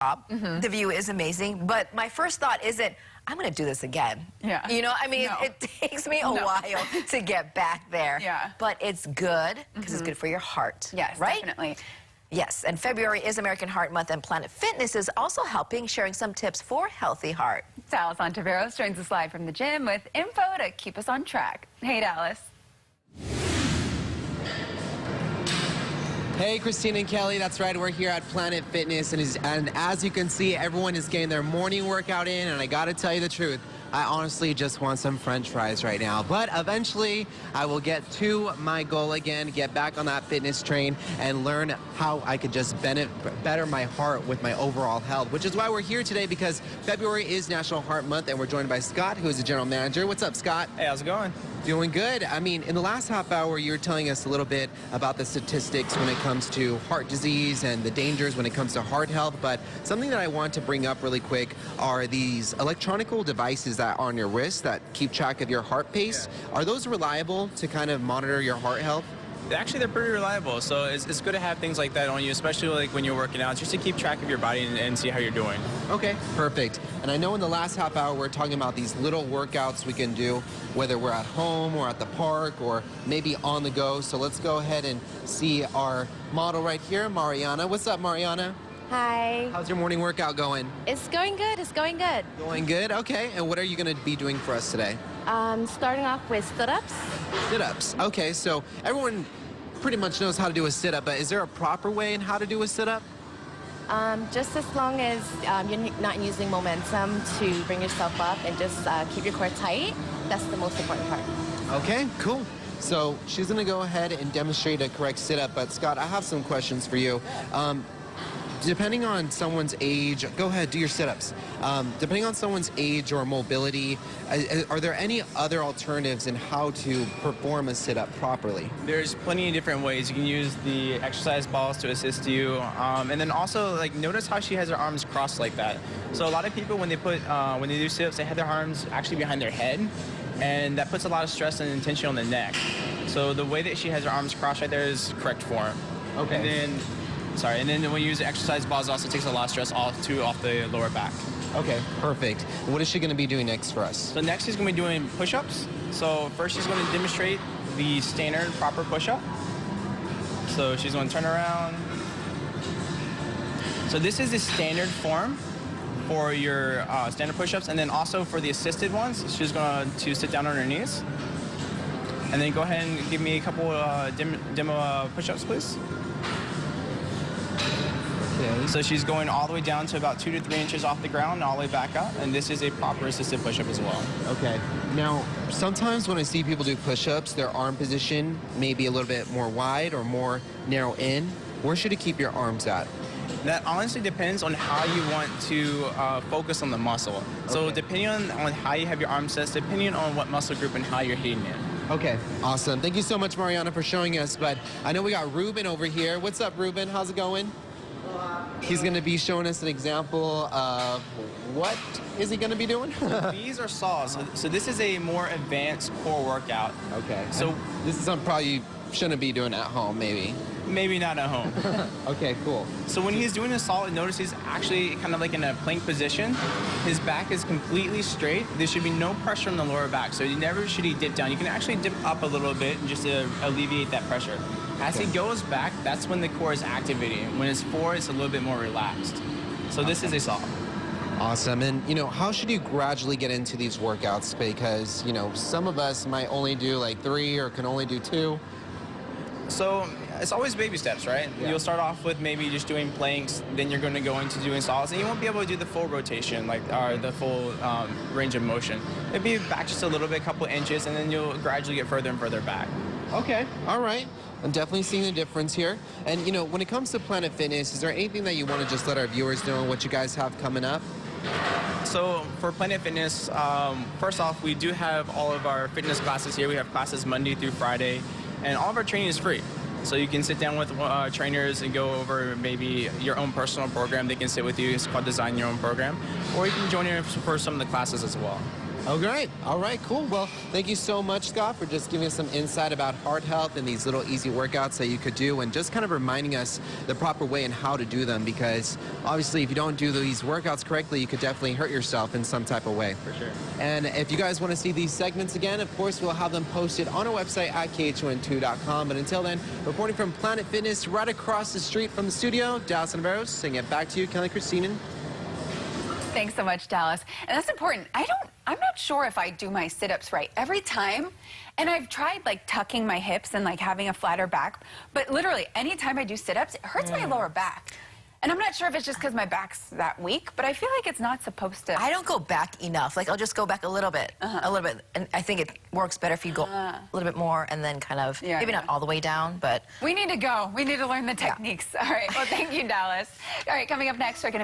The view is amazing, but my first thought isn't, I'm going to do this again. Yeah. You know, I mean, it takes me a while to get back there. Yeah. But it's good because it's good for your heart. Yes, right? definitely. Yes, and February is American Heart Month, and Planet Fitness is also helping, sharing some tips for healthy heart. Dallas Ontiveros joins us live from the gym with info to keep us on track. Hey, Dallas. Hey, Christina and Kelly, that's right, we're here at Planet Fitness, and as you can see, everyone is getting their morning workout in, and I gotta tell you the truth, I honestly just want some French fries right now, but eventually I will get to my goal again, get back on that fitness train, and learn how I could just better my heart with my overall health, which is why we're here today, because February is National Heart Month, and we're joined by Scott, who is the general manager. What's up, Scott? Hey, how's it going? Doing good. I mean, in the last half hour, you were telling us a little bit about the statistics when it comes to heart disease and the dangers when it comes to heart health, but something that I want to bring up really quick are these electronic devices that are on your wrist that keep track of your heart pace. Yeah. Are those reliable to kind of monitor your heart health? Actually, they're pretty reliable, so it's good to have things like that on you, especially like when you're working out, just to keep track of your body and see how you're doing. Okay, perfect. And I know in the last half hour we're talking about these little workouts we can do, whether we're at home or at the park or maybe on the go. So let's go ahead and see our model right here, Mariana. What's up, Mariana? Hi. How's your morning workout going? It's going good. It's going good. Going good? Okay. And what are you going to be doing for us today? Starting off with sit-ups. Sit-ups. Okay, so everyone pretty much knows how to do a sit-up, but is there a proper way in how to do a sit-up? Just as long as you're not using momentum to bring yourself up and just keep your core tight, that's the most important part. Okay, cool. So she's going to go ahead and demonstrate a correct sit-up, but Scott, I have some questions for you. Depending on someone's age, go ahead, do your sit-ups. Depending on someone's age or mobility, are there any other alternatives in how to perform a sit-up properly? There's plenty of different ways. You can use the exercise balls to assist you, and then also like notice how she has her arms crossed like that. So a lot of people when they do sit-ups, they have their arms actually behind their head, and that puts a lot of stress and tension on the neck. So the way that she has her arms crossed right there is correct form. Okay. And then when you use the exercise balls, it also takes a lot of stress off the lower back. Okay, perfect. What is she going to be doing next for us? So next she's going to be doing push-ups. So first she's going to demonstrate the standard proper push-up. So she's going to turn around. So this is the standard form for your standard push-ups, and then also for the assisted ones, she's going to sit down on her knees. And then go ahead and give me a couple demo push-ups, please. Okay. So she's going all the way down to about 2 to 3 inches off the ground and all the way back up, and this is a proper assisted push-up as well. Okay. Now, sometimes when I see people do push-ups, their arm position may be a little bit more wide or more narrow in. Where should you keep your arms at? That honestly depends on how you want to focus on the muscle. So depending on how you have your arm set, depending on what muscle group and how you're hitting it. Okay, awesome. Thank you so much, Mariana, for showing us. But I know we got Ruben over here. What's up, Ruben? How's it going? He's going to be showing us an example of what is he going to be doing? These are saws. So this is a more advanced core workout. Okay. So this is something probably you shouldn't be doing at home, maybe. Maybe not at home. Okay, cool. So when he's doing a saw, notice he's actually kind of like in a plank position. His back is completely straight. There should be no pressure on the lower back, so never should he dip down. You can actually dip up a little bit just to alleviate that pressure. As he goes back, that's when the core is activating. When it's forward, it's a little bit more relaxed. So this is a saw. Awesome. And, you know, how should you gradually get into these workouts? Because, you know, some of us might only do like 3 or can only do 2. So it's always baby steps, right? Yeah. You'll start off with maybe just doing planks, then you're going to go into doing saws, and you won't be able to do the full rotation, like or the full range of motion. It'll be back just a little bit, a couple inches, and then you'll gradually get further and further back. Okay, all right. I'm definitely seeing the difference here. And, you know, when it comes to Planet Fitness, is there anything that you want to just let our viewers know what you guys have coming up? So for Planet Fitness, first off, we do have all of our fitness classes here. We have classes Monday through Friday, and all of our training is free. So you can sit down with trainers and go over maybe your own personal program. They can sit with you. It's called Design Your Own Program. Or you can join in for some of the classes as well. Oh, great. All right, cool. Well, thank you so much, Scott, for just giving us some insight about heart health and these little easy workouts that you could do, and just kind of reminding us the proper way and how to do them, because obviously if you don't do these workouts correctly, you could definitely hurt yourself in some type of way. For sure. And if you guys want to see these segments again, of course, we'll have them posted on our website at KHON2.com. But until then, reporting from Planet Fitness right across the street from the studio, Dallas Navarro, saying it back to you, Kelly Christine. Thanks so much, Dallas. And that's important. I'm not sure if I do my sit-ups right every time. And I've tried like tucking my hips and like having a flatter back, but literally anytime I do sit-ups, it hurts my lower back. And I'm not sure if it's just because my back's that weak, but I feel like it's not supposed to. I don't go back enough. Like, I'll just go back a little bit. And I think it works better if you go a little bit more and then kind of, maybe not all the way down, but. We need to go. We need to learn the techniques. All right. Well, thank you, Dallas. All right, coming up next, we're going to